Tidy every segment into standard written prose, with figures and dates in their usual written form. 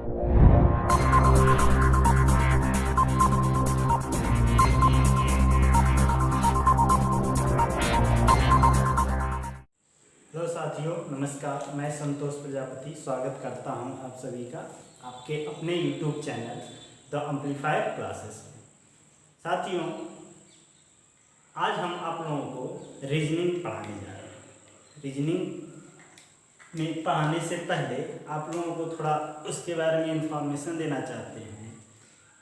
Hello साथियों, नमस्कार। मैं संतोष प्रजापति स्वागत करता हूं आप सभी का आपके अपने YouTube channel the amplifier classes में। साथियों, आज हम आप लोगों को रीजनिंग पढ़ाने जा रहे हैं। रीजनिंग में पढ़ाने से पहले आप लोगों को थोड़ा उसके बारे में इंफॉर्मेशन देना चाहते हैं।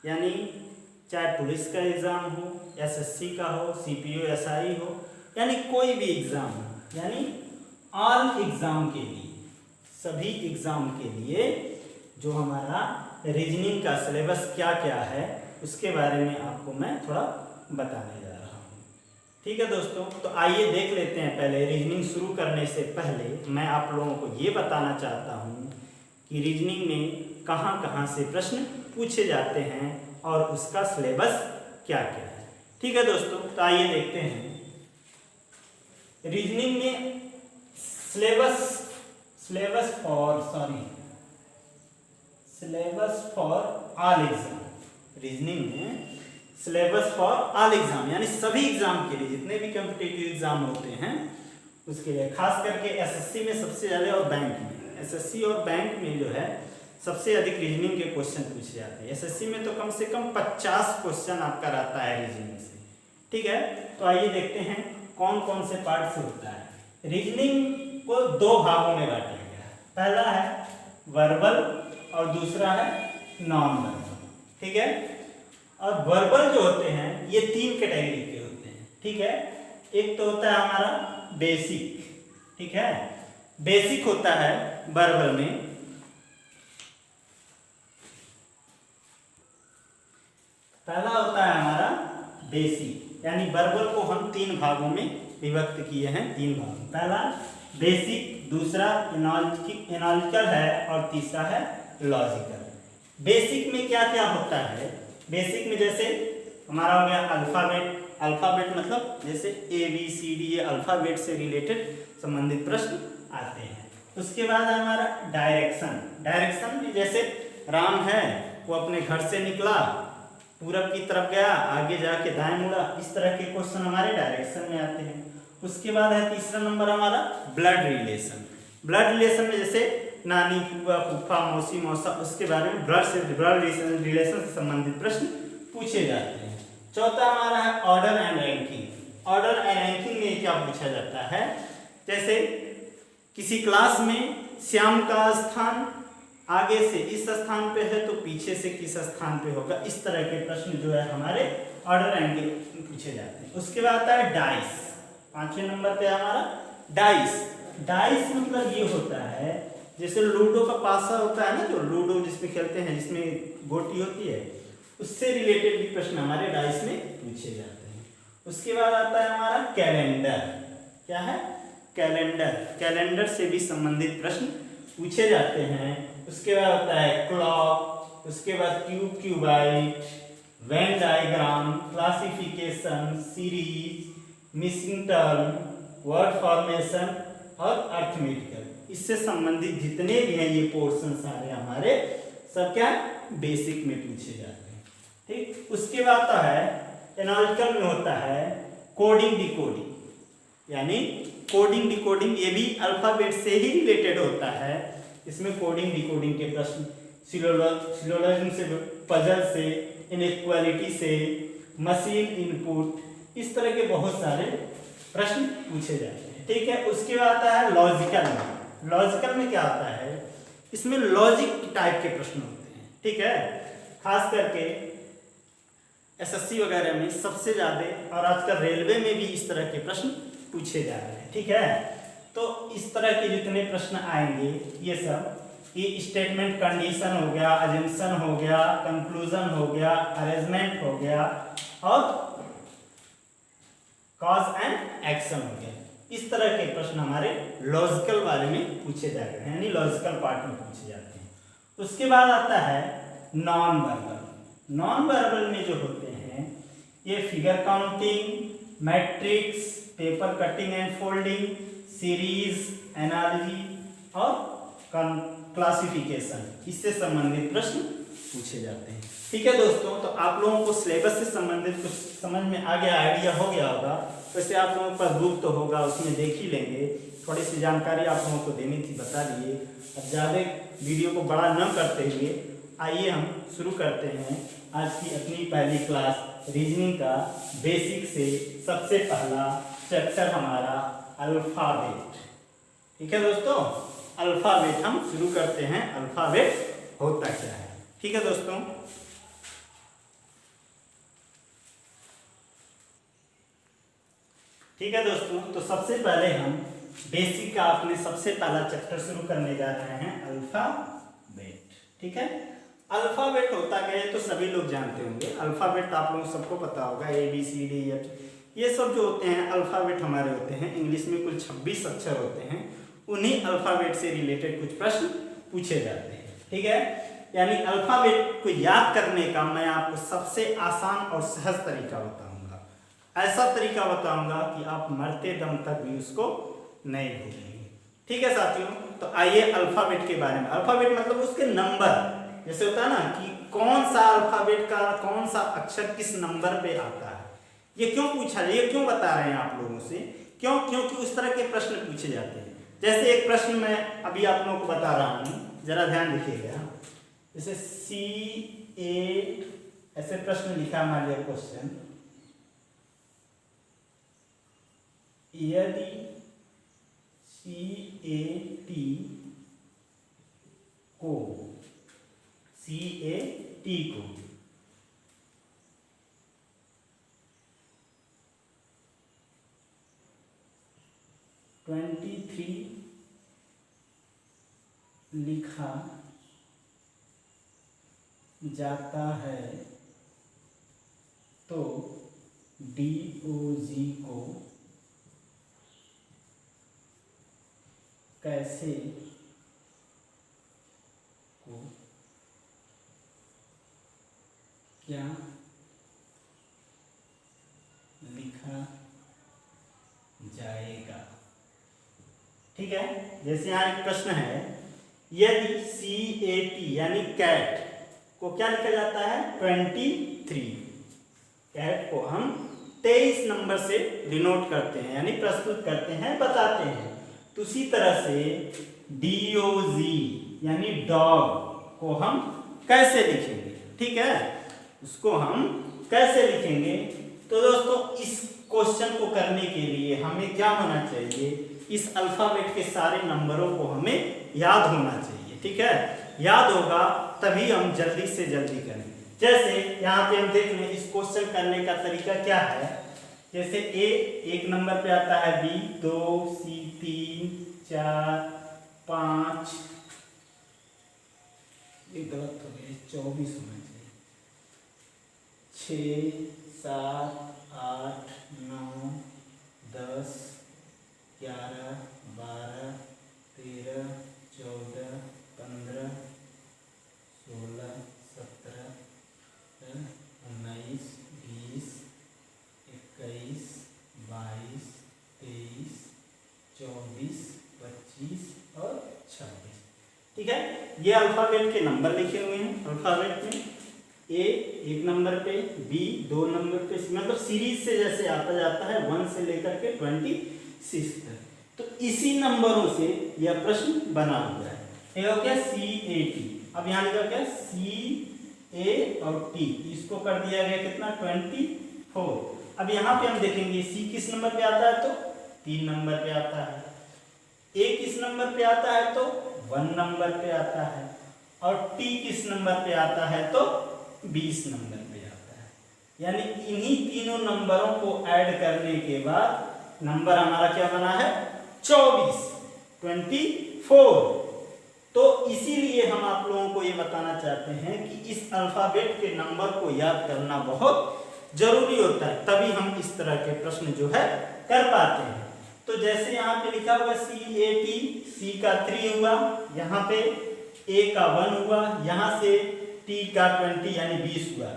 यानी चाहे पुलिस का एग्ज़ाम हो, SSC का हो, CPO SI हो, यानी कोई भी एग्ज़ाम हो, यानी ऑल एग्ज़ाम के लिए, सभी एग्ज़ाम के लिए जो हमारा रीजनिंग का सिलेबस क्या क्या है उसके बारे में आपको मैं थोड़ा बताने जा रहा हूँ। ठीक है दोस्तों, तो आइए देख लेते हैं। पहले रीजनिंग शुरू करने से पहले मैं आप लोगों को ये बताना चाहता हूँ कि रीजनिंग में कहाँ कहाँ से प्रश्न पूछे जाते हैं और उसका सिलेबस क्या क्या है। ठीक है दोस्तों, तो आइए देखते हैं। रीजनिंग में syllabus for all exam. Reasoning में सिलेबस फॉर ऑल एग्जाम यानी सभी एग्जाम के लिए, जितने भी कॉम्पिटिटिव एग्जाम होते हैं उसके लिए, खास करके SSC में सबसे ज़्यादा और बैंक में, SSC और बैंक में जो है सबसे अधिक रीजनिंग के क्वेश्चन पूछे जाते हैं। SSC में तो कम से कम 50 क्वेश्चन आपका रहता है रीजनिंग से। ठीक है, तो आइए देखते हैं कौन कौन से पार्ट से होता है। रीजनिंग को दो भागों में बांटा गया है। पहला है वर्बल और दूसरा है नॉन वर्बल। ठीक है, और वर्बल जो होते हैं ये 3 कैटेगरी के होते हैं। ठीक है, एक तो होता है हमारा बेसिक। ठीक है, बेसिक होता है वर्बल में। पहला होता है हमारा बेसिक, यानी वर्बल को हम 3 भागों में विभक्त किए हैं, 3 भाग। पहला बेसिक, दूसरा एनालिटिकल है और तीसरा है लॉजिकल। बेसिक में क्या क्या होता है? बेसिक में जैसे हमारा हो गया अल्फाबेट मतलब जैसे ABCD, ये अल्फाबेट से रिलेटेड संबंधित प्रश्न आते हैं। उसके बाद हमारा डायरेक्शन भी, जैसे राम है वो अपने घर से निकला, पूरब की तरफ गया, आगे जाके दाएं मुड़ा, इस तरह के क्वेश्चन हमारे डायरेक्शन में आते हैं। उसके बाद है तीसरा नंबर हमारा ब्लड रिलेशन में, जैसे नानी, फूफा, फूफा, मौसी, मौसा, उसके बारे में ब्लड रिलेशन से संबंधित प्रश्न पूछे जाते हैं। चौथा हमारा है ऑर्डर एंड रैंकिंग में क्या पूछा जाता है? जैसे किसी क्लास में श्याम का स्थान आगे से इस स्थान पे है तो पीछे से किस स्थान पे होगा, इस तरह के प्रश्न जो है हमारे ऑर्डर रैंकिंग पूछे जाते हैं। उसके बाद आता है डाइस। 5वें नंबर पे हमारा डाइस मतलब ये होता है जैसे लूडो का पासा होता है ना, जो लूडो जिसमें खेलते हैं, जिसमें गोटी होती है, उससे रिलेटेड भी प्रश्न हमारे डाइस में पूछे जाते हैं। उसके बाद आता है हमारा कैलेंडर। क्या है? कैलेंडर से भी संबंधित प्रश्न पूछे जाते हैं। उसके बाद होता है क्लॉक, उसके बाद qubit, Venn diagram, classification, series, missing term, word formation और अर्थमेटिकल। इससे संबंधित जितने भी हैं ये पोर्शन सारे हमारे सब क्या बेसिक में पूछे जाते हैं। ठीक, उसके बाद आता है एनालिटिकल में होता है कोडिंग डिकोडिंग, यानी कोडिंग डिकोडिंग ये भी अल्फाबेट से ही रिलेटेड होता है। इसमें कोडिंग डिकोडिंग के प्रश्न सिलोजिज्म से, पजल से, इनइक्वालिटी से, मशीन इनपुट, इस तरह के बहुत सारे प्रश्न पूछे जाते हैं। ठीक है, उसके बाद आता है लॉजिकल में क्या आता है? इसमें लॉजिक टाइप के प्रश्न होते हैं। ठीक है, खास करके SSC वगैरह में सबसे ज्यादा, और आजकल रेलवे में भी इस तरह के प्रश्न पूछे जा रहे हैं। ठीक है, तो इस तरह के जितने प्रश्न आएंगे ये सब, ये स्टेटमेंट कंडीशन हो गया, अजम्पशन हो गया, कंक्लूजन हो गया, अरेंजमेंट हो गया और कॉज एंड एक्शन हो गया। इस तरह के प्रश्न हमारे लॉजिकल बारे में पूछे जाते हैं, यानी लॉजिकल पार्ट में पूछे जाते हैं। उसके बाद आता है नॉन वर्बल में जो होते हैं ये figure counting, matrix, paper cutting and folding, series, analogy और क्लासिफिकेशन, इससे संबंधित प्रश्न पूछे जाते हैं। ठीक है दोस्तों, तो आप लोगों को सिलेबस से संबंधित कुछ समझ में आ गया, आइडिया हो गया होगा। वैसे आप लोगों का ग्रुप तो होगा, उसमें देख ही लेंगे। थोड़ी सी जानकारी आप लोगों को देनी थी, बता दिए। अब ज़्यादा वीडियो को बड़ा न करते हुए आइए हम शुरू करते हैं आज की अपनी पहली क्लास रीजनिंग का बेसिक से। सबसे पहला चैप्टर हमारा अल्फ़ाबेट। ठीक है दोस्तों, अल्फ़ाबेट हम शुरू करते हैं। अल्फ़ाबेट होता क्या है? ठीक है दोस्तों, ठीक है दोस्तों, तो सबसे पहले हम बेसिक का अपने सबसे पहला चैप्टर शुरू करने जा रहे हैं, अल्फ़ाबेट। ठीक है, अल्फ़ाबेट होता क्या है तो सभी लोग जानते होंगे। अल्फ़ाबेट आप लोगों सबको पता होगा, ABCD ये सब जो होते हैं अल्फ़ाबेट हमारे होते हैं। इंग्लिश में कुल 26 अक्षर होते हैं। उन्हीं अल्फ़ाबेट से रिलेटेड कुछ प्रश्न पूछे जाते हैं। ठीक है, यानी अल्फ़ाबेट को याद करने का मैं आपको सबसे आसान और सहज तरीका बताऊंगा। ऐसा तरीका बताऊंगा कि आप मरते दम तक भी उसको नहीं भूलेंगे। ठीक है साथियों, तो आइए अल्फ़ाबेट के बारे में। अल्फ़ाबेट मतलब उसके नंबर, जैसे होता है ना कि कौन सा अल्फ़ाबेट का कौन सा अक्षर किस नंबर पे आता है। ये क्यों पूछा, ये क्यों बता रहे हैं आप लोगों से? क्यों? क्योंकि उस तरह के प्रश्न पूछे जाते हैं। जैसे एक प्रश्न मैं अभी आप लोगों को बता रहा हूँ, जरा ध्यान रखिएगा। जैसे CA ऐसे प्रश्न लिखा, मान लिया क्वेश्चन, यदि CAT को 23 लिखा जाता है तो DOG को कैसे क्या लिखा जाएगा? ठीक है, जैसे यहाँ एक प्रश्न है, यदि CAT यानी कैट को क्या लिखा जाता है? 23। कैट को हम 23 नंबर से डिनोट करते हैं, यानी प्रस्तुत करते हैं, बताते हैं। तो उसी तरह से DOG यानी डॉग को हम कैसे लिखेंगे? ठीक है, उसको हम कैसे लिखेंगे? तो दोस्तों इस क्वेश्चन को करने के लिए हमें क्या होना चाहिए? इस अल्फ़ाबेट के सारे नंबरों को हमें याद होना चाहिए। ठीक है, याद होगा तभी हम जल्दी से जल्दी करें। जैसे यहाँ पे हम देख लें इस क्वेश्चन करने का तरीका क्या है। जैसे A 1 नंबर पे आता है, B 2, C 3, 4, 5, ये गलत हो गया, 24 होना चाहिए, 6, 7, 8, 9, 10, 11, 12, 13, 14, 15, 16, 17, 19, 20, 21, 22, 23, 24, 25 और 26। ठीक है, ये अल्फ़ाबेट के नंबर लिखे हुए हैं। अल्फ़ाबेट में A 1 नंबर पे, B 2 नंबर पे, मतलब सीरीज से जैसे आता जाता है 1 से लेकर के 26 तक। तो इसी नंबरों से यह प्रश्न बना हुआ है। ये हो गया CAT। अब यहाँ लिखा क्या? CA और T, इसको कर दिया गया कितना? 24। अब यहाँ पे हम देखेंगे C किस नंबर पे आता है? तो 3 नंबर पे आता है। A किस नंबर पे आता है? तो 1 नंबर पे आता है। और T किस नंबर पे आता है? तो 20 नंबर पे आता है। यानी इन्हीं तीनों नंबरों को ऐड करने के बाद नंबर हमारा क्या बना है? 24। तो इसीलिए हम आप लोगों को ये बताना चाहते हैं कि इस अल्फ़ाबेट के नंबर को याद करना बहुत जरूरी होता है, तभी हम इस तरह के प्रश्न जो है कर पाते हैं। तो जैसे यहाँ पे लिखा हुआ CAT, C का 3 हुआ, यहाँ पे A का 1 हुआ, यहाँ से T का 20 यानी 20 हुआ।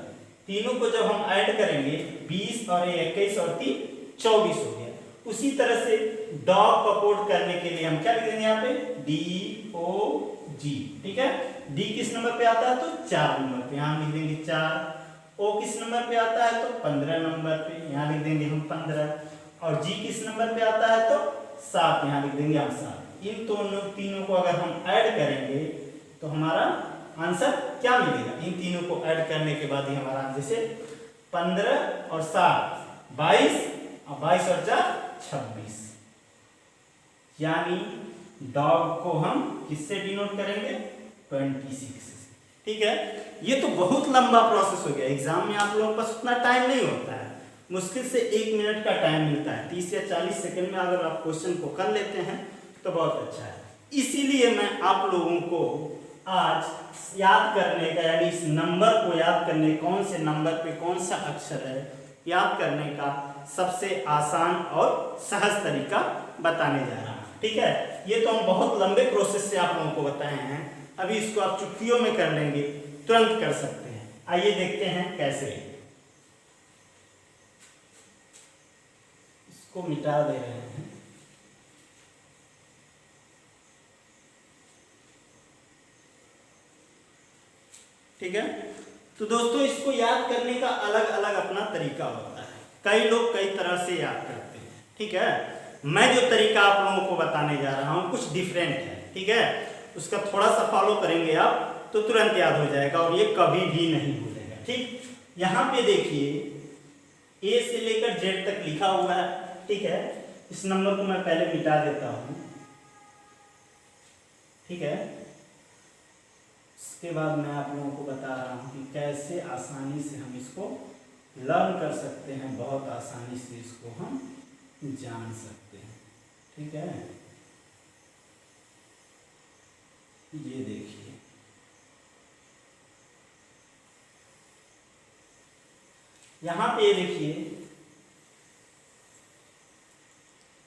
तीनों को जब हम ऐड करेंगे 20 और 21 और 3 24 हो गया। उसी तरह से डॉग को कोड करने के लिए हम क्या लिखेंगे? यहाँ पे DOG जी, ठीक है। डी किस नंबर पे आता है तो 4 नंबर पे, यहाँ लिख देंगे 4। ओ किस नंबर पे आता है तो 15 नंबर पे, यहाँ लिख देंगे हम 15। और जी किस नंबर पे आता है तो 7, यहाँ लिख देंगे हम 7। इन दोनों तीनों को अगर हम ऐड करेंगे तो हमारा आंसर क्या मिलेगा? इन तीनों को ऐड करने के बाद ही हमारा आंसर, जैसे 15 और 7 22, और 22 और 4 26, यानी डॉग को हम किससे डिनोट करेंगे? 26। ठीक है, ये तो बहुत लंबा प्रोसेस हो गया। एग्जाम में आप लोगों के पास उतना टाइम नहीं होता है, मुश्किल से 1 मिनट का टाइम मिलता है। 30 या 40 सेकंड में अगर आप क्वेश्चन को कर लेते हैं तो बहुत अच्छा है। इसीलिए मैं आप लोगों को आज याद करने का, यानी इस नंबर को याद करने, कौन से नंबर पे कौन सा अक्षर है, याद करने का सबसे आसान और सहज तरीका बताने जा रहा हूँ। ठीक है, ये तो हम बहुत लंबे प्रोसेस से आप लोगों को बताए हैं। अभी इसको आप चुटकियों में कर लेंगे, तुरंत कर सकते हैं। आइए देखते हैं कैसे। इसको मिटा दे रहे हैं। ठीक है, तो दोस्तों इसको याद करने का अलग अलग अपना तरीका होता है। कई लोग कई तरह से याद करते हैं। ठीक है, मैं जो तरीका आप लोगों को बताने जा रहा हूं कुछ डिफरेंट है। ठीक है, उसका थोड़ा सा फॉलो करेंगे आप तो तुरंत याद हो जाएगा और ये कभी भी नहीं भूलेगा। ठीक, यहाँ पे देखिए ए से लेकर जेड तक लिखा हुआ है। ठीक है, इस नंबर को मैं पहले मिटा देता हूं। ठीक है, इसके बाद मैं आप लोगों को बता रहा हूं कि कैसे आसानी से हम इसको लर्न कर सकते हैं, बहुत आसानी से इसको हम जान सकते हैं। ठीक है, ये देखिए, यहां पे देखिए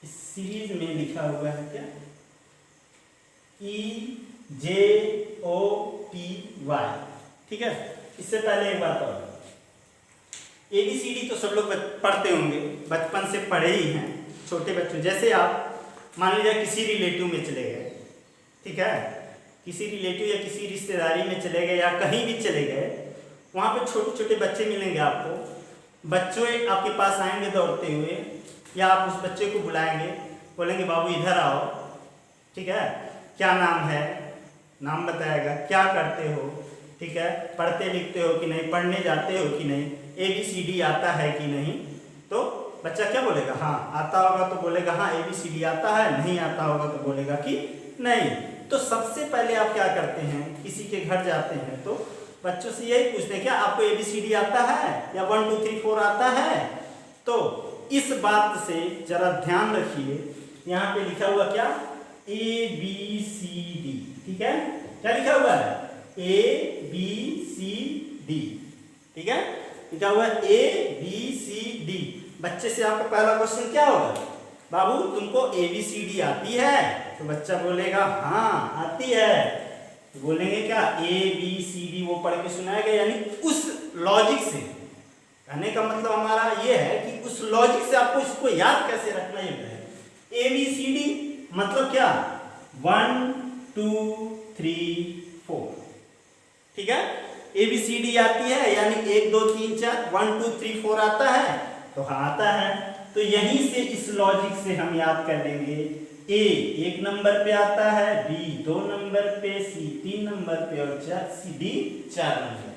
इस सीरीज में लिखा हुआ है क्या? EJOTY। ठीक है, इससे पहले एक बात और, ABCD तो सब लोग पढ़ते होंगे, बचपन से पढ़े ही हैं। छोटे बच्चों, जैसे आप मान लीजिए किसी रिलेटिव में चले गए, ठीक है, किसी रिलेटिव या किसी रिश्तेदारी में चले गए या कहीं भी चले गए, वहाँ पे छोटे छोटे बच्चे मिलेंगे आपको। बच्चे आपके पास आएंगे दौड़ते हुए, या आप उस बच्चे को बुलाएंगे, बोलेंगे बाबू इधर आओ। ठीक है, क्या नाम है, नाम बताएगा, क्या करते हो, ठीक है, पढ़ते लिखते हो कि नहीं, पढ़ने जाते हो कि नहीं, ABCD आता है कि नहीं। तो बच्चा क्या बोलेगा? हाँ आता होगा तो बोलेगा हाँ ABCD आता है, नहीं आता होगा तो बोलेगा कि नहीं। तो सबसे पहले आप क्या करते हैं, किसी के घर जाते हैं तो बच्चों से यही पूछते हैं क्या आपको ABCD आता है या 1 2 3 4 आता है। तो इस बात से जरा ध्यान रखिए, यहाँ पे लिखा हुआ क्या? ABCD। ठीक है, क्या लिखा हुआ है? ABCD। ठीक है, लिखा हुआ है ABCD। बच्चे से आपका पहला क्वेश्चन क्या होगा? बाबू तुमको ABCD आती है? तो बच्चा बोलेगा हाँ आती है। तो बोलेंगे क्या? ABCD वो पढ़ के सुनाएगा, यानी उस लॉजिक से। कहने का मतलब हमारा ये है कि उस लॉजिक से आपको इसको याद कैसे रखना है। ABCD मतलब क्या? 1 2 3 4। ठीक है, ABCD आती है, यानी 1 2 3 4, 1 2 3 4 आता है, तो हाँ आता है। तो यहीं से इस लॉजिक से हम याद कर लेंगे। A 1 नंबर पे आता है, B 2 नंबर पे, C 3 नंबर पे और D 4 नंबर।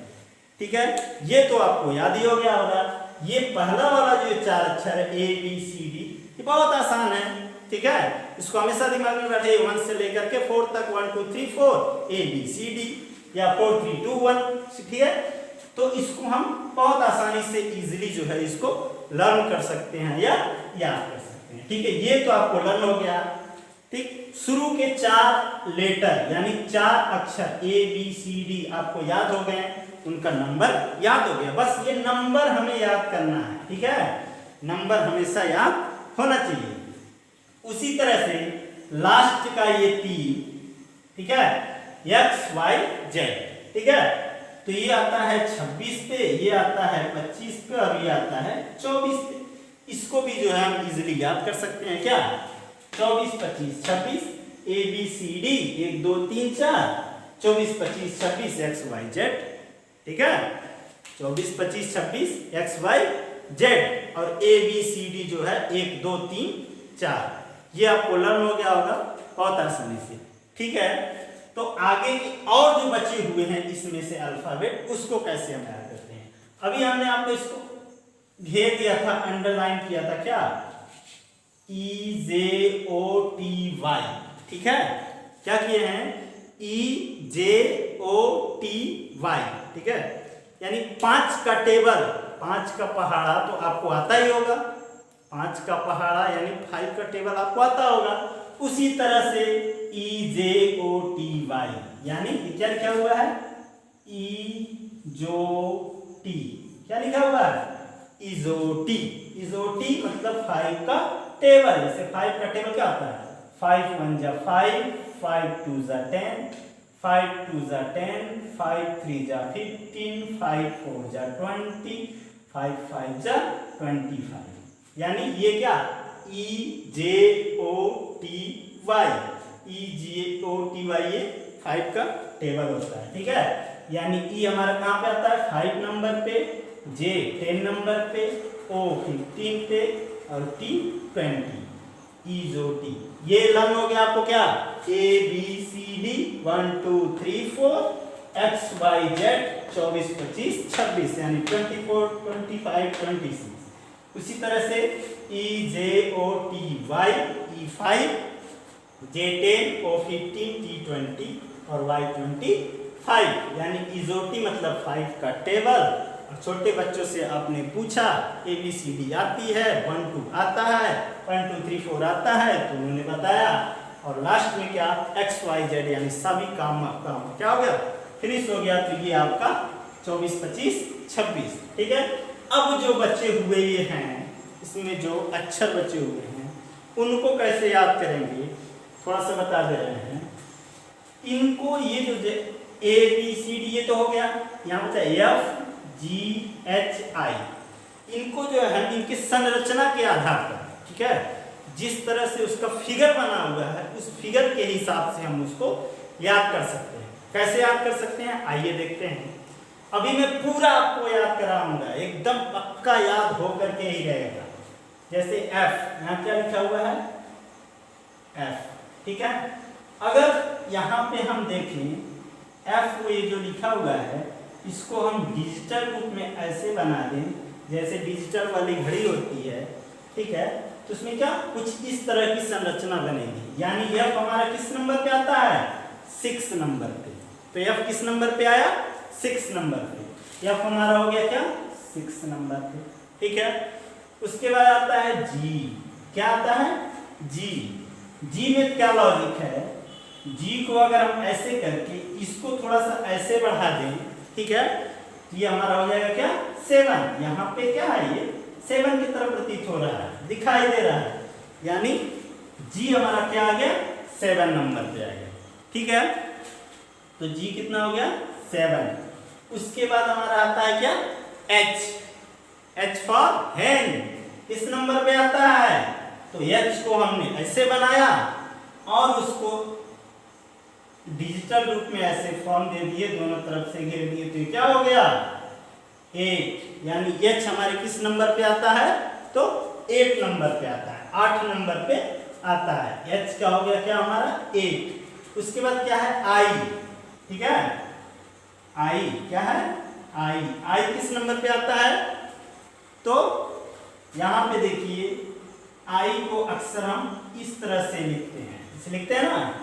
ठीक है, ये तो आपको याद ही हो गया होगा। ये पहला वाला जो 4 अक्षर है ABCD, ये बहुत आसान है। ठीक है, इसको हमेशा दिमाग में बैठे, 1 से लेकर के 4 तक, 1 2 3 4 ABCD या 4 3 2 1। ठीक है, तो इसको हम बहुत आसानी से इजीली जो है इसको लर्न कर सकते हैं या याद कर सकते हैं। ठीक है, ये तो आपको लर्न हो गया। ठीक, शुरू के 4 लेटर यानी 4 अक्षर ABCD आपको याद हो गए, उनका नंबर याद हो गया। बस ये नंबर हमें याद करना है। ठीक है, नंबर हमेशा याद होना चाहिए। उसी तरह से लास्ट का ये 3, ठीक है, X Y Z। ठीक है, तो ये आता है 26 पे, ये आता है 25 पे और ये आता है 24 पे। इसको भी जो है हम इजीली याद कर सकते हैं। क्या? 24 25 26 ABCD 1 2 3 4 24, 25, 26 एक्स वाई जेड, ठीक है, 24, 25, 26 एक्स वाई जेड, और ए बी सी डी जो है 1 2 3 4, ये आपको लर्न हो गया होगा बहुत आसानी से, ठीक है। तो आगे की और जो बचे हुए हैं इसमें से अल्फाबेट, उसको कैसे हम याद करते हैं। अभी हमने आपको इसको घेर दिया था, अंडरलाइन किया था, क्या, EJOTY, ठीक है, क्या किए हैं, EJOTY, ठीक है, यानी 5 का टेबल, 5 का पहाड़ा तो आपको आता ही होगा, 5 का पहाड़ा यानी 5 का टेबल आपको आता होगा। उसी तरह से EJOTY, यानी क्या लिखा हुआ है, इजोटी, क्या लिखा हुआ है, इजोटी, इजोटी मतलब 5 का टेबल। जैसे 5 का टेबल क्या होता है, 5 1 जा 5, 5 2 जा 10, 5 2 जा 10, 5 3 जा 15, 5 4 जा 20, 5 5 जा 25, यानी ये क्या, EJOTY, EJOTY, ये 5 का टेबल होता है, ठीक है। यानी ई हमारा कहाँ पे आता है, 5 नंबर पे, जे 10 नंबर पे, ओ 15 पे, और टी 20, इजोटी। ये लर्न हो गया आपको क्या, ABCD 1 2 3 4 XYZ 24 25 26, यानी 24 25 26। उसी तरह से EJOTY, E5, J10, O15, T20 और Y25, यानी इजोटी मतलब 5 का टेबल। और छोटे बच्चों से आपने पूछा ABCD आती है, 1 2 आता है, 1 2 3 4 आता है, तो उन्होंने बताया, और लास्ट में क्या, XYZ, यानी सभी काम क्या हो गया, फिनिश हो गया। तो ये आपका 24 25 26, ठीक है। अब जो बचे हुए ये हैं, इसमें जो अक्षर बचे हुए हैं उनको कैसे याद करेंगे, थोड़ा सा बता दे रहे हैं। इनको ये जो ABCD ये तो हो गया, यहाँ बचा FGHI, इनको जो है इनकी संरचना के आधार पर, ठीक है, जिस तरह से उसका फिगर बना हुआ है उस फिगर के हिसाब से हम उसको याद कर सकते हैं। कैसे याद कर सकते हैं, आइए देखते हैं। अभी मैं पूरा आपको याद कराऊंगा, एकदम पक्का याद होकर के ही रहेगा। जैसे F, यहाँ क्या लिखा हुआ है, F, ठीक है। अगर यहाँ पे हम देखें F, ये जो लिखा हुआ है इसको हम डिजिटल रूप में ऐसे बना दें, जैसे डिजिटल वाली घड़ी होती है, ठीक है, तो उसमें क्या कुछ इस तरह की संरचना बनेगी। यानी F हमारा किस नंबर पे आता है, 6 नंबर पे। तो F किस नंबर पे आया, 6 नंबर पे। F हमारा हो गया क्या, 6 नंबर पे, ठीक है। उसके बाद आता है G, क्या आता है, G। G में क्या लॉजिक है, G को अगर हम ऐसे करके इसको थोड़ा सा ऐसे बढ़ा दें, ठीक है, ये हमारा हो जाएगा क्या, 7। यहाँ पे क्या है, ये 7 की तरफ प्रतीत हो रहा है, दिखाई दे रहा है, यानी G हमारा क्या आ गया, 7 नंबर पे आ गया, ठीक है। तो G कितना हो गया, 7। उसके बाद हमारा आता है क्या, H, H फॉर हैंड, किस नंबर पे आता है, तो H को हमने ऐसे बनाया और उसको डिजिटल रूप में ऐसे फॉर्म दे दिए, दोनों तरफ से घेर दिए, तो क्या हो गया, 8। यानी H हमारे किस नंबर पे आता है, तो 8 नंबर पे आता है, 8 नंबर पे आता है। H का हो गया क्या हमारा, 8। उसके बाद क्या है, I, ठीक है, I क्या है, I किस नंबर पे आता है, तो यहाँ पे देखिए I को अक्सर हम इस तरह से लिखते हैं, इसे लिखते हैं ना,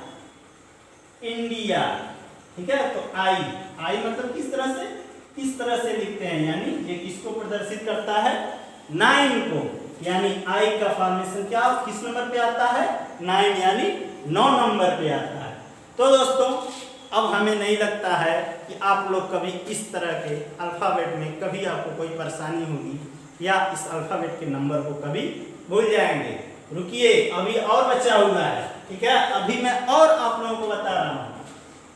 इंडिया, ठीक है। तो I मतलब किस तरह से, किस तरह से लिखते हैं, यानी ये किसको प्रदर्शित करता है, 9 को। यानी I का फॉर्मेशन क्या किस नंबर पे आता है, 9, यानी 9 नंबर पे आता है। तो दोस्तों अब हमें नहीं लगता है कि आप लोग कभी इस तरह के अल्फाबेट में कभी आपको कोई परेशानी होगी या इस अल्फाबेट के नंबर को कभी भूल जाएंगे। रुकिए, अभी और बचा हुआ है, ठीक है, अभी मैं और आप लोगों को बता रहा हूँ।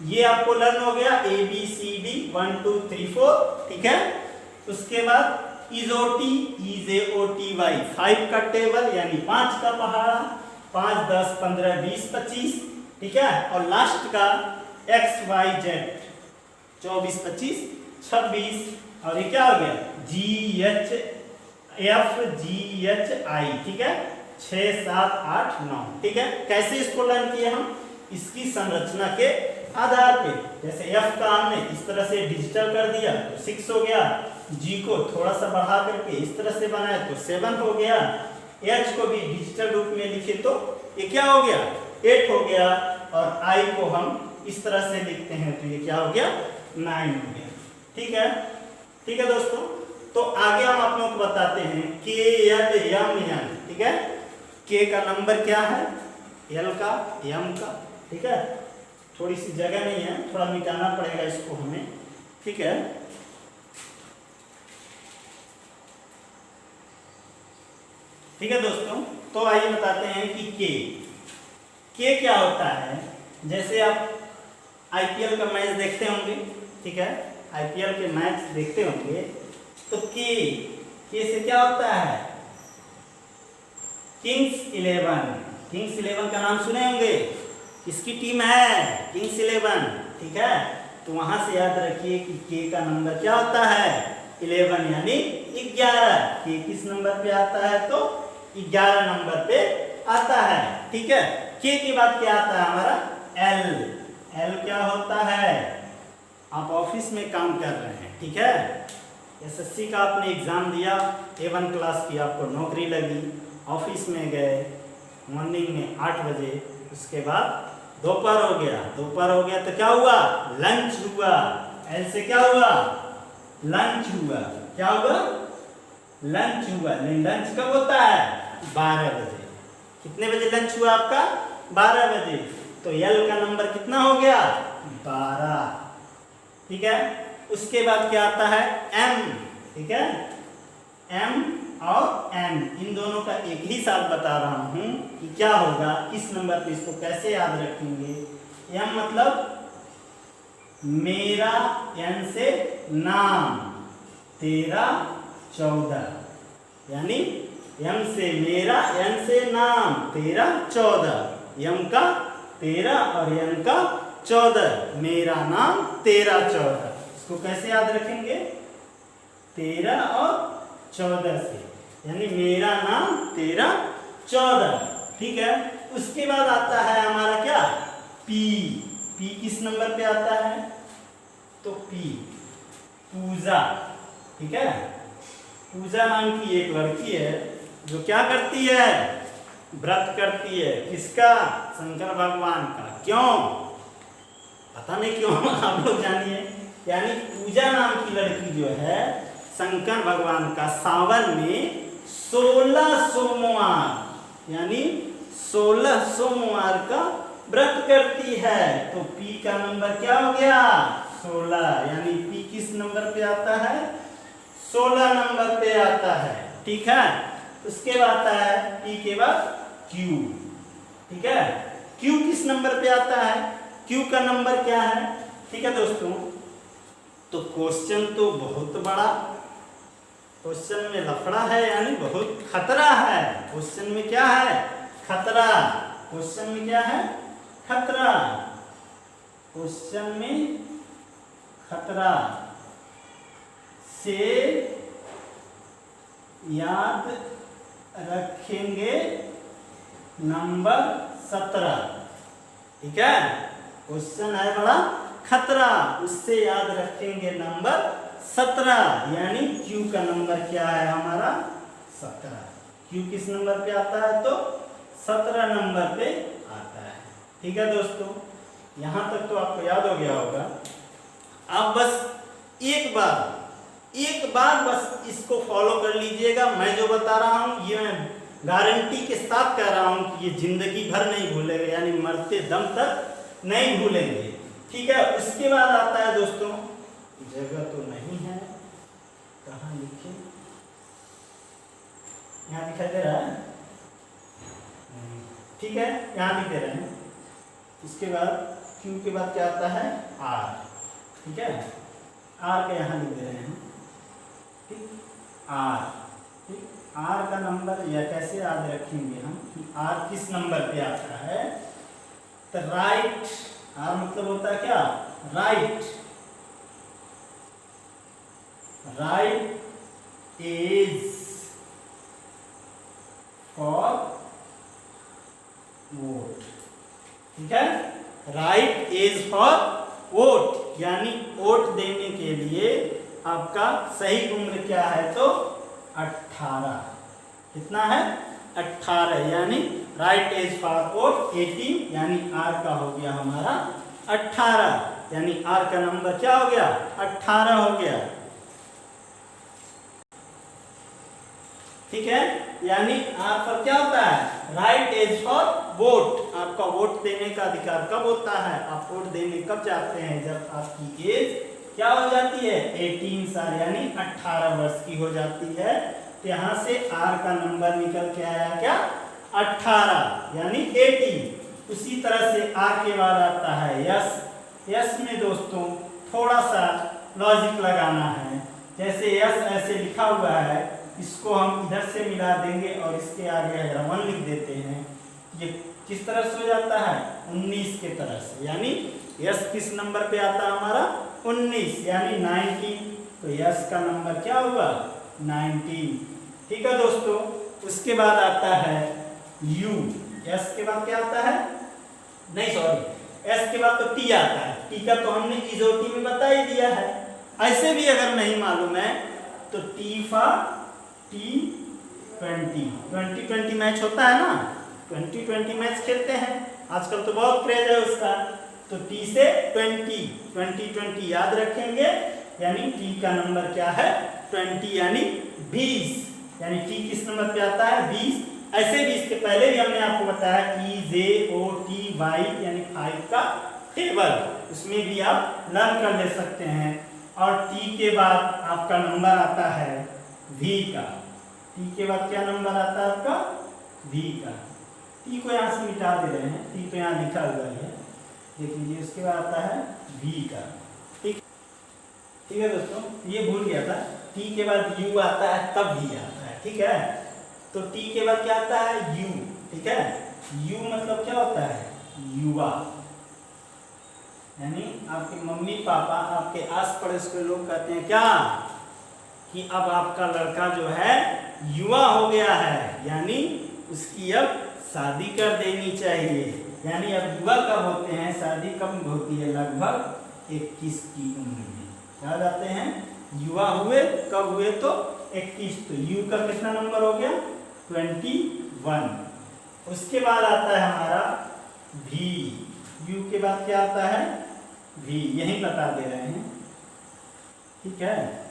ये आपको लर्न हो गया ABCD 1 2 3 4, ठीक है। उसके बाद इजोटी, EJOTY, 5 का टेबल यानी 5 का पहाड़ा, 5 10 15 20 25, ठीक है। और लास्ट का XYZ 24 25 26 और ये क्या हो गया GHFGHI, ठीक है 6 7 8 9, ठीक है। कैसे इसको लर्न किए हम, इसकी संरचना के आधार पे। जैसे F का हमने इस तरह से डिजिटल कर दिया तो 6 हो गया, G को थोड़ा सा बढ़ा करके इस तरह से बनाया तो 7 हो गया, H को भी डिजिटल रूप में लिखे तो ये क्या हो गया 8 हो गया, और I को हम इस तरह से लिखते हैं तो ये क्या हो गया 9 हो गया, ठीक है। ठीक है दोस्तों, तो आगे हम आप लोगों को बताते हैं KLMN, ठीक है। K का नंबर क्या है, L का, M का, ठीक है। थोड़ी सी जगह नहीं है, थोड़ा मिटाना पड़ेगा इसको हमें, ठीक है। ठीक है दोस्तों, तो आइए बताते हैं कि K क्या होता है। जैसे आप IPL का मैच देखते होंगे, ठीक है, IPL के मैच देखते होंगे तो K से क्या होता है किंग्स 11। किंग्स 11 का नाम सुने होंगे, किसकी टीम है किंग्स 11, ठीक है। तो वहां से याद रखिए कि K का नंबर क्या होता है 11 यानी 11। K किस नंबर पे आता है तो 11 नंबर पे आता है, ठीक है। K के बाद क्या आता है हमारा L। L क्या होता है, आप ऑफिस में काम कर रहे हैं, ठीक है, SSC का आपने एग्जाम दिया, A1 क्लास की आपको नौकरी लगी, ऑफिस में गए मॉर्निंग में 8 बजे, उसके बाद दोपहर हो गया तो क्या हुआ लंच हुआ। L से क्या हुआ लंच हुआ, क्या हुआ लंच हुआ। लंच कब होता है 12 बजे। कितने बजे लंच हुआ आपका 12 बजे, तो L का नंबर कितना हो गया 12, ठीक है। उसके बाद क्या आता है M, ठीक है, M और N इन दोनों का एक ही साथ बता रहा हूं कि क्या होगा, किस नंबर पे इसको कैसे याद रखेंगे। M मतलब मेरा, N से नाम, तेरा 14, यानी M से मेरा, N से नाम, तेरा 14, M का 13 और N का 14, मेरा नाम तेरा 14। इसको कैसे याद रखेंगे 13 और 14 से, यानी मेरा नाम तेरा 14, ठीक है। उसके बाद आता है हमारा क्या P। P किस नंबर पे आता है तो P पूजा, ठीक है। पूजा नाम की एक लड़की है जो क्या करती है व्रत करती है, किसका शंकर भगवान का। क्यों पता नहीं क्यों आप लोग जानिए। यानी पूजा नाम की लड़की जो है शंकर भगवान का सावन में 16 सोमवार यानी 16 सोमवार का व्रत करती है। तो P का नंबर क्या हो गया 16, यानी P किस नंबर पे आता है 16 नंबर पे आता है, ठीक है। उसके बाद आता है P के बाद Q, ठीक है। Q किस नंबर पे आता है, Q का नंबर क्या है, ठीक है दोस्तों। तो क्वेश्चन तो बहुत बड़ा, क्वेश्चन में लफड़ा है, यानी बहुत खतरा है। क्वेश्चन में क्या है खतरा, क्वेश्चन में क्या है खतरा, क्वेश्चन में खतरा से याद रखेंगे नंबर 17, ठीक है। क्वेश्चन है बड़ा खतरा, उससे याद रखेंगे नंबर 17, यानी Q का नंबर क्या है हमारा 17। Q किस नंबर पे आता है तो 17 नंबर पे आता है, ठीक है दोस्तों। यहां तक तो आपको याद हो गया होगा। आप बस एक बार बस इसको फॉलो कर लीजिएगा। मैं जो बता रहा हूं ये मैं गारंटी के साथ कह रहा हूं कि ये जिंदगी भर नहीं भूलेंगे, यानी मरते दम तक नहीं भूलेंगे, ठीक है। उसके बाद आता है दोस्तों, जगह तो नहीं है, कहाँ लिखे, यहाँ दिखाई दे रहा है, ठीक है, यहाँ लिख दे रहे हैं। इसके बाद Q के बाद क्या आता है R, ठीक है, R के यहाँ लिख दे रहे हैं, ठीक, R, ठीक। R का नंबर या कैसे याद रखेंगे हम कि R किस नंबर पे आता है, तो राइट आर मतलब होता है क्या, right, right age for vote, ठीक है, राइट एज फॉर वोट, यानी वोट देने के लिए आपका सही उम्र क्या है, तो 18, कितना है, 18, यानी राइट एज फॉर वोट 18, यानी आर का हो गया हमारा 18, यानी आर का नंबर क्या हो गया, 18 हो गया, ठीक है, यानी आर पर क्या होता है, राइट एज फॉर वोट, आपका वोट देने का अधिकार कब होता है, आप वोट देने कब जाते हैं, जब आपकी एज क्या हो जाती है, 18 साल, यानी 18 वर्ष की हो जाती है। तो यहाँ से आर का नंबर निकल के आया क्या, 18, यानी 18। उसी तरह से आर के बाद आता है यस, यस में दोस्तों थोड़ा सा लॉजिक लगाना है, जैसे यस ऐसे लिखा हुआ है, इसको हम इधर से मिला देंगे और इसके आगे अगर 1 लिख देते हैं, ये किस तरह से हो जाता है, 19 के तरह से, यानी यस किस नंबर पे आता है हमारा, 19, यानी 19, तो यस का नंबर क्या होगा, 19, ठीक है दोस्तों। उसके बाद आता है यू, एस के बाद क्या आता है, नहीं सॉरी, एस के बाद तो टी आता है, टी का तो हमने इजोटी में बता ही दिया है, ऐसे भी अगर नहीं मालूम है तो टी फॉर T20 मैच होता है ना, 20 मैच खेलते हैं आजकल, तो बहुत क्रेज है उसका, तो T से 20 याद रखेंगे, यानी T का नंबर क्या है, 20, यानी 20, यानी T किस नंबर पे आता है, 20। ऐसे भी इसके पहले भी हमने आपको बताया EJOTY, यानी 5 का टेबल, उसमें भी आप लर्न कर ले सकते हैं। और T के बाद आपका नंबर आता है V का, T के बाद क्या नंबर आता है आपका, V का, T को यहाँ से मिटा दे रहे हैं, T तो यहाँ लिखा हुआ है, देख लीजिए, उसके बाद आता है V का, ठीक, ठीक है दोस्तों, ये भूल गया था, T के बाद U आता है, तब V आता है, ठीक है, तो T के बाद क्या आता है, U, ठीक है, U मतलब क्या होता है, युवा, यानी आपके मम्मी पापा, आपके आस पड़ोस के लोग कहते हैं क्या, कि अब आपका लड़का जो है युवा हो गया है, यानी उसकी अब शादी कर देनी चाहिए, यानी अब युवा कब होते हैं, शादी कब होती है, लगभग 21 की उम्र में, याद आते हैं, युवा हुए कब हुए, तो 21, तो यू का कितना नंबर हो गया, 21। उसके बाद आता है हमारा भी, यू के बाद क्या आता है, भी, यही बता दे रहे हैं, ठीक है,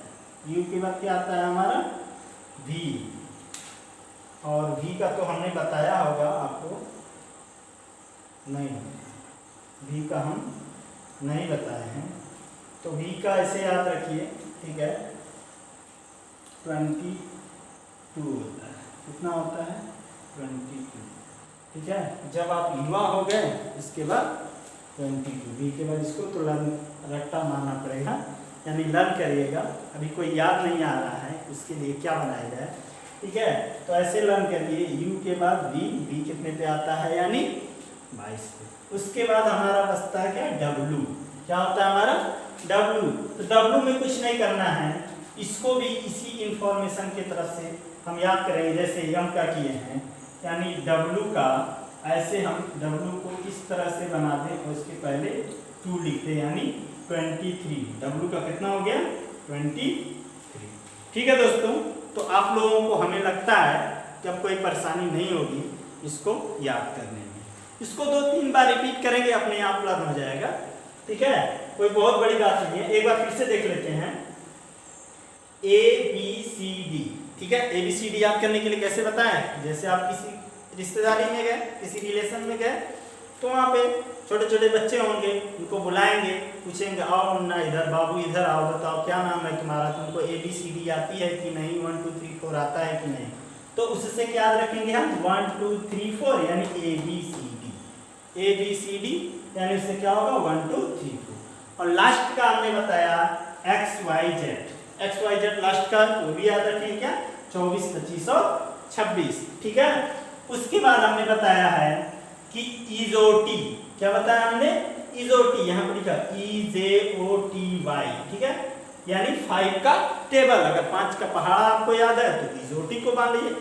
यू के बाद क्या आता है हमारा, भी, और भी का तो हमने बताया होगा आपको, नहीं, भी का हम नहीं बताए हैं, तो भी का ऐसे याद रखिए, ठीक है, 22 होता है, कितना होता है, 22, ठीक है, जब आप युवा हो गए इसके बाद 22, बी के बाद इसको तो रट्टा मारना पड़ेगा, यानी लर्न करिएगा, अभी कोई याद नहीं आ रहा है उसके लिए क्या बनाया जाए, ठीक है, तो ऐसे लर्न करिए, यू के बाद बी कितने पे आता है, यानी 22 पे। उसके बाद हमारा बचता है क्या, डब्लू, क्या होता है हमारा, डब्लू, तो डब्लू में कुछ नहीं करना है, इसको भी इसी इंफॉर्मेशन की तरफ से हम याद करेंगे, जैसे यम का किए हैं, यानी डब्लू का ऐसे हम डब्लू को इस तरह से बना दें और उसके पहले 2 लिखते हैं, यानी 23, डब्लू का कितना हो गया, 23, ठीक है दोस्तों। तो आप लोगों को हमें लगता है कि अब कोई परेशानी नहीं होगी इसको याद करने में, इसको 2-3 बार रिपीट करेंगे, अपने आप लर्न हो जाएगा, ठीक है, कोई बहुत बड़ी बात नहीं है। एक बार फिर से देख लेते हैं, ABCD, ठीक है, ABCD याद करने के लिए कैसे बताएं, जैसे आप किसी रिश्तेदारी में गए, किसी रिलेशन में गए, तो वहाँ पे छोटे छोटे बच्चे होंगे, उनको बुलाएंगे, पूछेंगे आओ मुन्ना इधर, बाबू इधर आओ, बताओ क्या नाम है तुम्हारा, तुमको ABCD आती है कि नहीं, 1 2 3 4 आता है कि नहीं, तो उससे क्या याद रखेंगे हम, 1 2 3 4, यानी ABCD, यानी उससे क्या होगा, 1 2 3 4, और लास्ट का हमने बताया XYZ लास्ट का, वो भी याद रखेंगे क्या, 24 25 और 26, ठीक है। उसके बाद हमने बताया है कि इजोटी, क्या बताया हमने, इजोटी, यहाँ पर लिखा EJOTY, ठीक है, यानी 5 का टेबल। अगर 5 का पहाड़ा आपको याद है तो इजोटी को बांध लीजिए।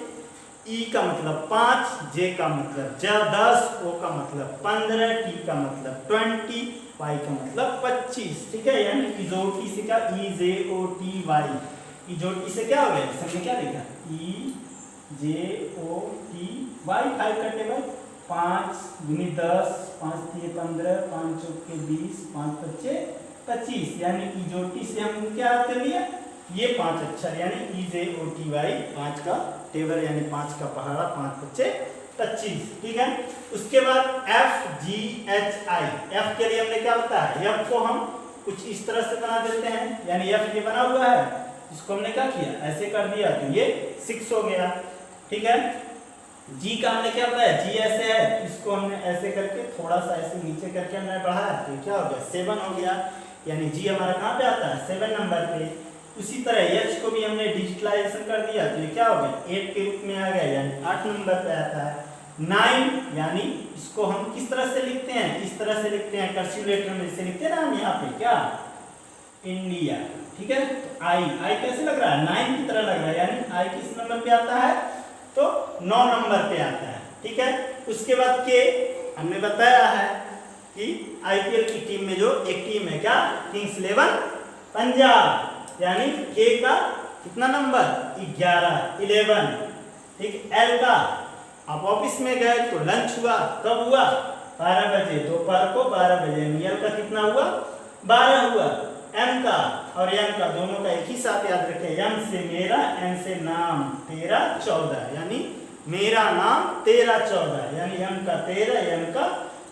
ई का मतलब 5, जे का मतलब 10, ओ का मतलब 15, टी का मतलब 20, वाई का मतलब 25, ठीक है। यानी इजोटी से क्या, EJOTY, इजोटी से क्या हो गया, इसमें क्या लिखा, EJOTY, 5 का टेबल, 5 × 10, 5 × 15, 5 × 20, 5 × 25, यानी इजोटी से हम क्या याद कर लिया, ये 5 अक्षर, यानी EJOTY, 5 का टेबल, यानी 5 का पहाड़ा, 5 × 25, ठीक है। उसके बाद FGHI, F के लिए हमने क्या बताया, F को हम कुछ इस तरह से बना देते हैं, यानी F ये बना हुआ है, इसको हमने क्या किया, ऐसे कर दिया तो ये 6 हो गया, ठीक है। G का हमने क्या बताया, G ऐसे है, इसको हमने ऐसे करके थोड़ा सा ऐसे नीचे करके हमने बढ़ाया तो क्या हो गया, 7 हो गया, यानी G हमारा कहाँ पे आता है, 7 नंबर पे। उसी तरह H को भी हमने डिजिटलाइजेशन कर दिया तो ये क्या हो गया, 8 के रूप में आ गया, यानी 8 नंबर पे आता है। 9, यानी इसको हम किस तरह से लिखते हैं, इस तरह से लिखते हैं, कर्सिव लेटर में से लिखते हैं ना हम यहाँ पे क्या, इंडिया, ठीक है। तो आई कैसे लग रहा है, 9 की तरह लग रहा है, यानी आई किस नंबर पे आता है, तो 9 नंबर पे आता है, ठीक है। उसके बाद के हमने बताया है कि आईपीएल की टीम में जो एक टीम है क्या, किंग्स 11 पंजाब, यानी के का कितना नंबर, 11, ठीक। एल का आप ऑफिस में गए तो लंच हुआ, कब हुआ, 12 बजे, दोपहर को 12 बजे, एल का कितना हुआ, 12 हुआ। एम का और एन का दोनों का एक ही साथ याद रखें, एम से मेरा, एन से नाम, 13 14, यानी मेरा नाम 13 14, यानी एम का 13, एम का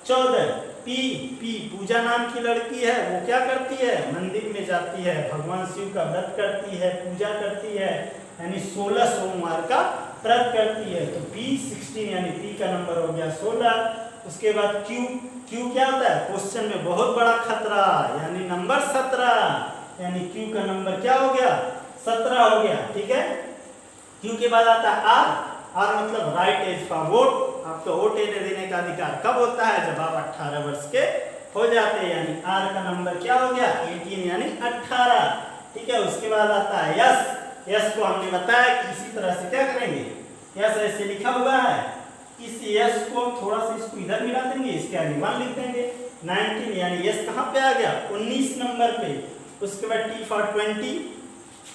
14। पी पूजा नाम की लड़की है, वो क्या करती है, मंदिर में जाती है, भगवान शिव का व्रत करती है, पूजा करती है, यानी 16 सोमवार का व्रत करती है, तो P16, यानी पी का नंबर हो गया 16। उसके बाद क्यू क्या होता है, क्वेश्चन में बहुत बड़ा खतरा, यानी नंबर 17, यानी क्यू का नंबर क्या हो गया, 17 हो गया, ठीक है। क्यू के बाद आता है आर मतलब राइट एज फॉर वोट, आपको वोट देने का अधिकार कब होता है, जब आप 18 वर्ष के हो जाते हैं, यानी आर का नंबर क्या हो गया, 18, यानी 18, ठीक है। उसके बाद आता है यस को हमने बताया कि इसी तरह से क्या करेंगे, यस ऐसे लिखा हुआ है, इस यस को थोड़ा सा इसको इधर मिला देंगे, इसके आगे 1 लिख देंगे, 19, यानी यस कहाँ पे आ गया, 19 नंबर पे। उसके बाद टी फॉर 20,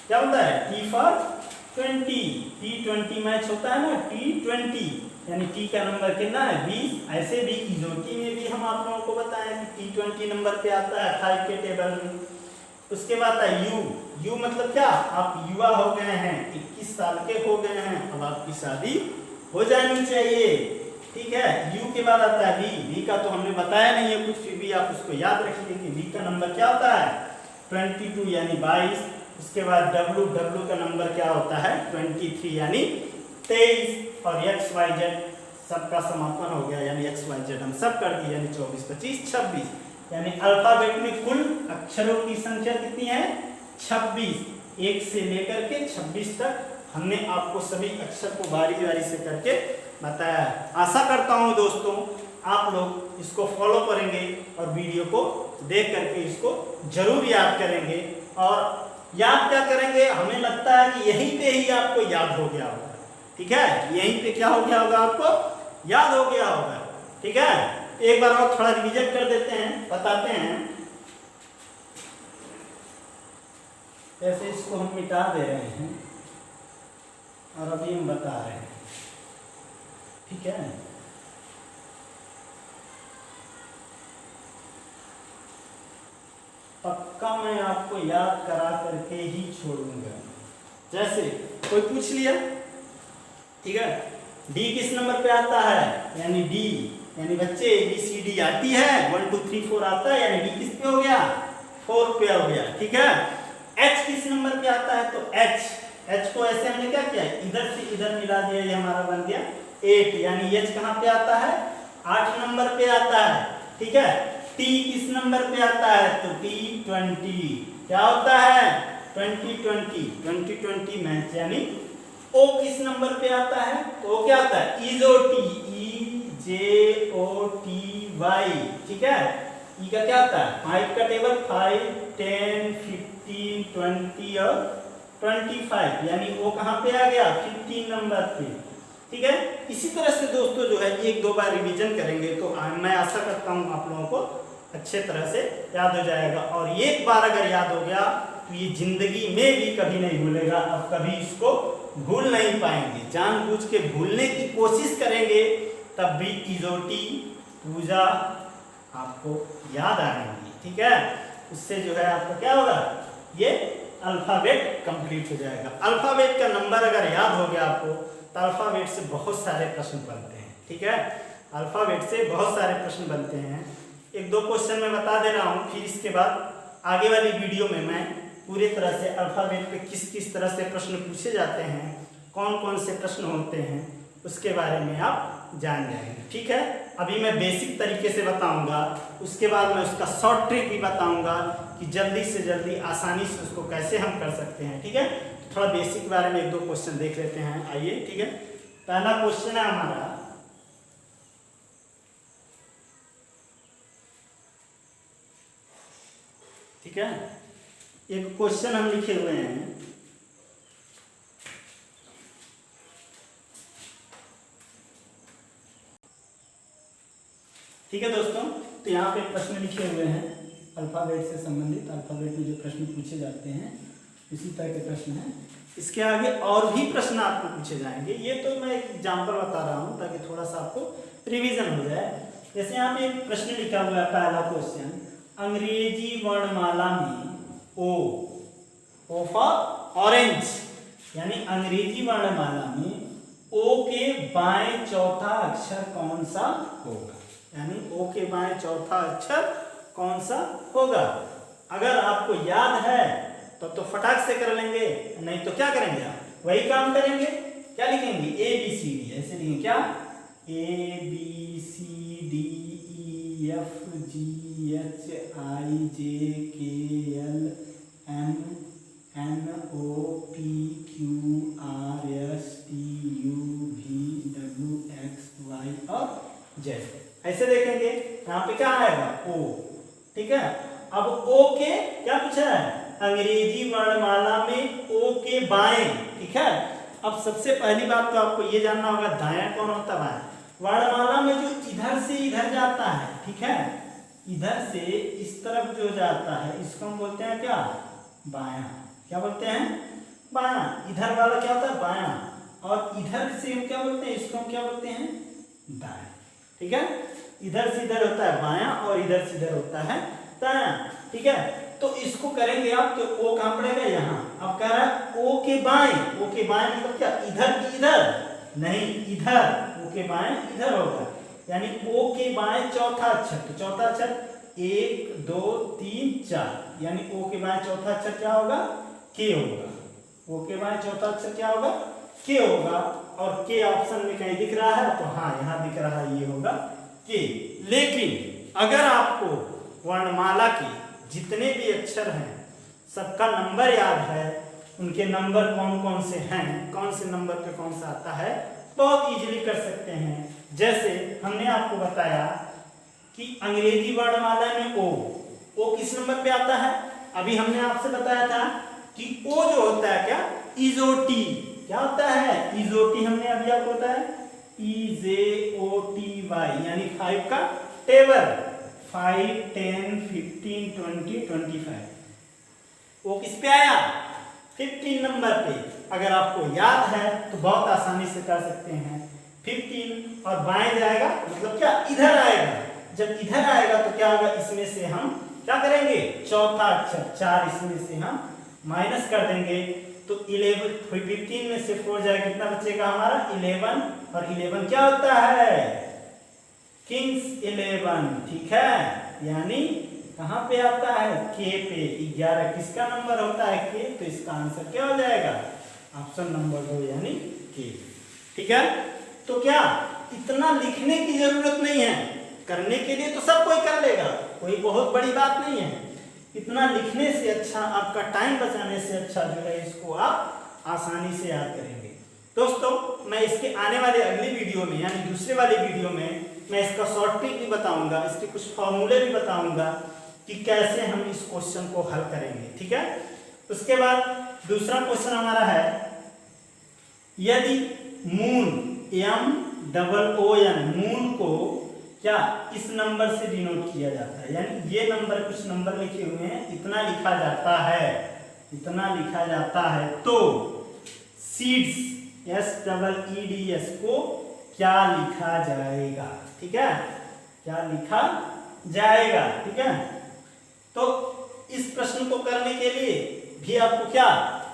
क्या होता है, टी फॉर 20, T20 मैच होता है ना, T20, यानी टी का नंबर कितना है, 20। ऐसे भी इजोटी में भी हम आप लोगों को बताएं कि T20 नंबर पे आता है 5 के टेबल में। उसके बाद आता है यू मतलब क्या, आप युवा हो गए हैं, 21 साल के हो गए हैं, अब आपकी शादी हो जानी चाहिए, ठीक है। यू के बाद आता है वी का तो हमने बताया नहीं है कुछ, फिर भी आप उसको याद रखिए कि वी का नंबर क्या होता है, 22, यानी 22। उसके बाद डब्ल्यू का नंबर क्या होता है, 23, यानी 23। और एक्स वाई जेड सबका समापन हो गया, यानी एक्स वाई जेड हम सब कर दिए, यानी 24 25 26, यानी अल्फाबेट में कुल अक्षरों की संख्या कितनी है, 26, 1 से लेकर के 26 तक हमने आपको सभी अक्षर को बारी बारी से करके बताया। आशा करता हूँ दोस्तों आप लोग इसको फॉलो करेंगे और वीडियो को देख करके इसको जरूर याद करेंगे। और याद क्या करेंगे, हमें लगता है कि यहीं पे ही आपको याद हो गया होगा, ठीक है, यहीं पे क्या हो गया होगा, आपको याद हो गया होगा, ठीक है। एक बार और थोड़ा रिवीजन कर देते हैं, बताते हैं। ऐसे इसको हम मिटा दे रहे हैं और अभी हम बता रहे हैं, ठीक है। पक्का मैं आपको याद करा करके ही छोड़ूंगा। जैसे कोई पूछ लिया, ठीक है, डी किस नंबर पे आता है, यानी डी, यानी बच्चे ABCD आती है, 1 2 3 4 आता है, यानी डी किस पे हो गया, 4 पे हो गया, ठीक है। एच किस नंबर पे आता है, तो एच को ऐसे हमने क्या किया, इधर से इधर मिला दिया, ये हमारा बन गया 8, यानी एच कहाँ पे आता है, 8 नंबर पे आता है, ठीक है। टी किस नंबर पे आता है, तो T20 क्या होता है, 2020 मैच, यानी ओ किस नंबर पे आता है, तो वो क्या आता है, इजोटी, EJOTY, ठीक है। ई का क्या आता है 5 का टेबल 5, 10, 15, 20 और 25, यानी वो कहाँ पे आ गया 15 नंबर पे। ठीक है, इसी तरह से दोस्तों जो है एक दो बार रिवीजन करेंगे तो मैं आशा करता हूँ आप लोगों को अच्छे तरह से याद हो जाएगा। और एक बार अगर याद हो गया तो ये जिंदगी में भी कभी नहीं भूलेगा, अब कभी इसको भूल नहीं पाएंगे। जानबूझ के भूलने की कोशिश करेंगे तब भी इजोटी पूजा आपको याद आएंगी। ठीक है, उससे जो है आपको क्या होगा ये अल्फाबेट कंप्लीट हो जाएगा। अल्फाबेट का नंबर अगर याद हो गया आपको तो अल्फाबेट से बहुत सारे प्रश्न बनते हैं। ठीक है, अल्फाबेट से बहुत सारे प्रश्न बनते हैं। एक दो क्वेश्चन मैं बता दे रहा हूँ, फिर इसके बाद आगे वाली वीडियो में मैं पूरे तरह से अल्फाबेट पे किस किस तरह से प्रश्न पूछे जाते हैं, कौन कौन से प्रश्न होते हैं, उसके बारे में आप जान जाएंगे। ठीक है, अभी मैं बेसिक तरीके से बताऊंगा, उसके बाद मैं उसका शॉर्ट ट्रिक भी बताऊंगा कि जल्दी से जल्दी आसानी से उसको कैसे हम कर सकते हैं। ठीक है, तो थोड़ा बेसिक के बारे में एक दो क्वेश्चन देख लेते हैं, आइए। ठीक है, पहला क्वेश्चन है हमारा, ठीक है, एक क्वेश्चन हम लिखे हुए हैं, ठीक है दोस्तों। तो यहाँ पे प्रश्न लिखे हुए हैं अल्फाबेट से संबंधित, अल्फाबेट में जो प्रश्न पूछे जाते हैं इसी तरह के प्रश्न हैं। इसके आगे और भी प्रश्न आपको पूछे जाएंगे, ये तो मैं एक एग्जाम्पल बता रहा हूँ ताकि थोड़ा सा आपको रिवीजन हो जाए। जैसे यहाँ पे एक प्रश्न लिखा हुआ है, पहला क्वेश्चन, अंग्रेजी वर्णमाला में ओ फॉर ऑरेंज, यानी अंग्रेजी वर्णमाला में ओ के बाएं चौथा अक्षर कौन सा होगा, यानी ओ के बाएं चौथा अक्षर कौन सा होगा। अगर आपको याद है तो फटाक से कर लेंगे, नहीं तो क्या करेंगे आप वही काम करेंगे, क्या लिखेंगे ए बी सी डी, ऐसे लिखेंगे क्या A B C D E F G H I J K L M N O P Q R S T U V W X Y और जेड, ऐसे देखेंगे। यहाँ पे क्या आएगा ओ। ठीक है, अब ओ के क्या पूछा है, अंग्रेजी वर्णमाला में ओ के बाएं। ठीक है, अब सबसे पहली बात तो आपको ये जानना होगा दायां कौन होता है। वर्णमाला में जो इधर से इधर जाता है, ठीक है, इधर से इस तरफ जो जाता है इसको हम बोलते हैं क्या बायां, क्या बोलते हैं बायां। इधर वाला क्या होता है बायां, और इधर से हम क्या बोलते हैं, इसको हम क्या बोलते हैं दायां। ठीक है, इधर से इधर होता है बायां और इधर से इधर होता है दायां। ठीक है, तो इसको करेंगे आप तो ओ कहां पड़ेगा यहाँ। अब कह रहा है ओ के बाएं, ओ के बाएं मतलब क्या इधर की इधर नहीं, इधर ओ के बाएं इधर होगा, यानी ओ के बाएं चौथा अक्षर, तो चौथा अक्षर 1 2 3 4, यानी ओ के बाएं चौथा अक्षर क्या होगा के होगा। ओ के बाएं चौथा अक्षर क्या होगा के होगा, और के ऑप्शन में कहीं दिख रहा है तो हाँ यहाँ दिख रहा है, ये होगा के। लेकिन अगर आपको वर्णमाला के जितने भी अक्षर हैं सबका नंबर याद है, उनके नंबर कौन कौन से हैं, कौन से नंबर पे कौन सा आता है, बहुत इजीली कर सकते हैं। जैसे हमने आपको बताया कि अंग्रेजी वर्णमाला में ओ किस नंबर पे आता है, अभी हमने आपसे बताया था कि ओ जो होता है क्या इजोटी, क्या होता है इजोटी, हमने अभी आपको बताया EJOTY, यानी 5 का टेबल 5 10 15 20 25, वो किस पे आया 15 नंबर पे। अगर आपको याद है तो बहुत आसानी से कर सकते हैं 15, और बाएं जाएगा मतलब क्या इधर आएगा, जब इधर आएगा तो क्या होगा इसमें से हम क्या करेंगे चौथा अक्षर 4 इसमें से हम माइनस कर देंगे, तो 11 15 में से 4 जाए कितना बचेगा हमारा 11, और 11 क्या होता है किंग्स 11। ठीक है, यानी कहां पे आता है के पे, 11 किसका नंबर होता है के, तो इसका आंसर क्या हो जाएगा ऑप्शन नंबर 2 यानी के। ठीक है, तो क्या इतना लिखने की जरूरत नहीं है, करने के लिए तो सब कोई कर लेगा, कोई बहुत बड़ी बात नहीं है। इतना लिखने से अच्छा, आपका टाइम बचाने से अच्छा जो है इसको आप आसानी से याद करेंगे। दोस्तों मैं इसके आने वाले अगली वीडियो में यानी दूसरे वाले वीडियो में मैं इसका शॉर्ट ट्रिक भी बताऊंगा, इसके कुछ फॉर्मूले भी बताऊंगा कि कैसे हम इस क्वेश्चन को हल करेंगे। ठीक है, उसके बाद दूसरा क्वेश्चन हमारा है, यदि मून MOON मून को क्या इस नंबर से डिनोट किया जाता है, यानी ये नंबर, कुछ नंबर लिखे हुए हैं, इतना लिखा जाता है, इतना लिखा जाता है, तो सीड्स SEEDS को क्या लिखा जाएगा। ठीक है, क्या लिखा जाएगा। ठीक है, तो इस प्रश्न को करने के लिए भी आपको क्या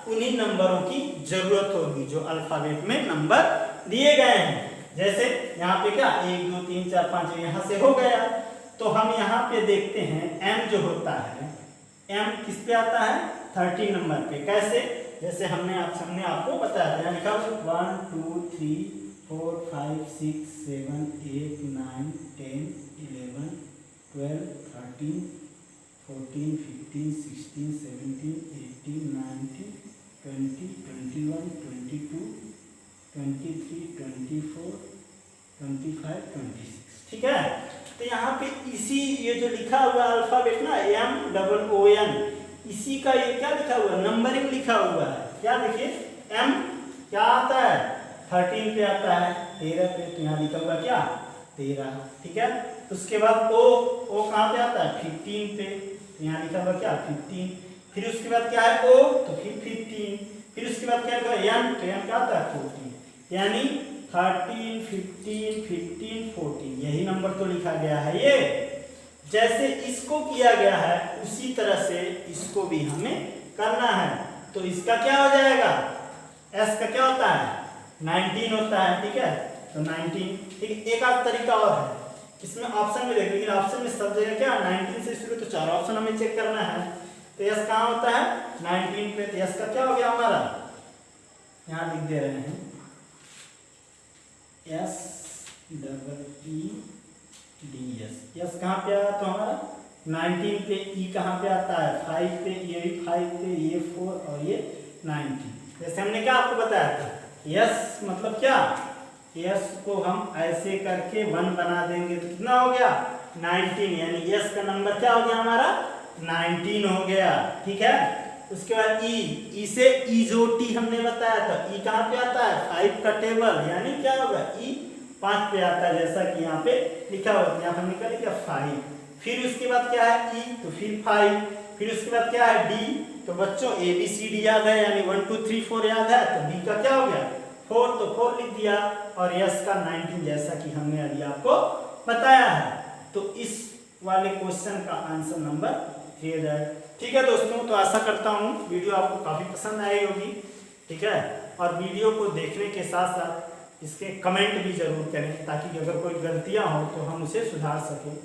उन्हीं नंबरों की जरूरत होगी जो अल्फाबेट में नंबर दिए गए हैं। जैसे यहाँ पे क्या 1 2 3 4 5 यहाँ से हो गया, तो हम यहाँ पे देखते हैं M जो होता है, M किस पे आता है 13 नंबर पे। कैसे, जैसे हमने आपको बताया था, लिखा 1 2 3 4 5 6 7 8 9 10 11 12 13 14 15 16 17 18 19 20 21 22 23 24 25 26। ठीक है, तो यहाँ पे इसी ये जो लिखा हुआ अल्फाबेट ना MOON, इसी का ये क्या लिखा हुआ, नंबरिंग लिखा हुआ है। क्या देखिए, M क्या आता है 13 पे आता है, 13 पे, तो यहाँ लिखा हुआ क्या 13। ठीक है, उसके बाद O कहाँ पे आता है 15 पे, तो यहाँ लिखा हुआ क्या 15। फिर उसके बाद क्या है O, तो फिर 15। फिर उसके बाद क्या लिखा M, तो M क्या आता है 14, यानी 13 15 15 14, यही नंबर तो लिखा गया है। ये जैसे इसको किया गया है उसी तरह से इसको भी हमें करना है। तो इसका क्या हो जाएगा, S का क्या होता है 19 होता है। ठीक है, तो 19। ठीक है, एक आध तरीका और है, इसमें ऑप्शन में देख, लेकिन ऑप्शन में सब जगह क्या 19 से शुरू, तो 4 ऑप्शन हमें चेक करना है। तो S कहाँ होता है 19 पे, तो S का क्या हो गया हमारा, यहाँ लिख दे रहे हैं SEEDS। S कहाँ पे आया तो हमारा 19 पे, E कहाँ पे आता है 5 पे, ये भी 5 पे, ये 4 और ये 19। जैसे हमने क्या आपको बताया था, S मतलब क्या, S को हम ऐसे करके 1 बना देंगे तो कितना हो गया 19, यानी S का नंबर क्या हो गया हमारा 19 हो गया। ठीक है, उसके बाद E से EJOT हमने बताया था, E कहाँ पे आता है 5 का टेबल, यानी क्या होगा E 5 पे आता है, जैसा कि यहाँ पे लिखा हुआ है, यहाँ पर हमने क्या लिखा 5। फिर उसके बाद क्या है E, तो फिर 5। फिर उसके बाद क्या है D, तो बच्चों ABCD याद है, यानी 1 2 3 4 याद है, तो D का क्या हो गया 4, तो 4 लिख दिया, और S का 19, जैसा कि हमने अभी आपको बताया है। तो इस वाले क्वेश्चन का आंसर नंबर 3 हो जाए। ठीक है दोस्तों, तो आशा करता हूँ वीडियो आपको काफ़ी पसंद आई होगी। ठीक है, और वीडियो को देखने के साथ साथ इसके कमेंट भी ज़रूर करें, ताकि अगर कोई गलतियाँ हो तो हम उसे सुधार सकें।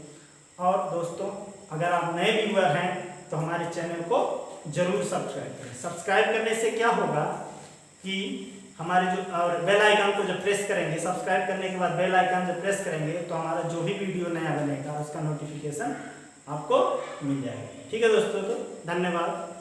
और दोस्तों, अगर आप नए व्यूअर हैं तो हमारे चैनल को ज़रूर सब्सक्राइब करें। सब्सक्राइब करने से क्या होगा कि हमारे जो और बेल आइकन को जब प्रेस करेंगे, सब्सक्राइब करने के बाद बेल आइकन जब प्रेस करेंगे तो हमारा जो भी वीडियो नया बनेगा उसका नोटिफिकेशन आपको मिल जाएगा। ठीक है दोस्तों, तो धन्यवाद।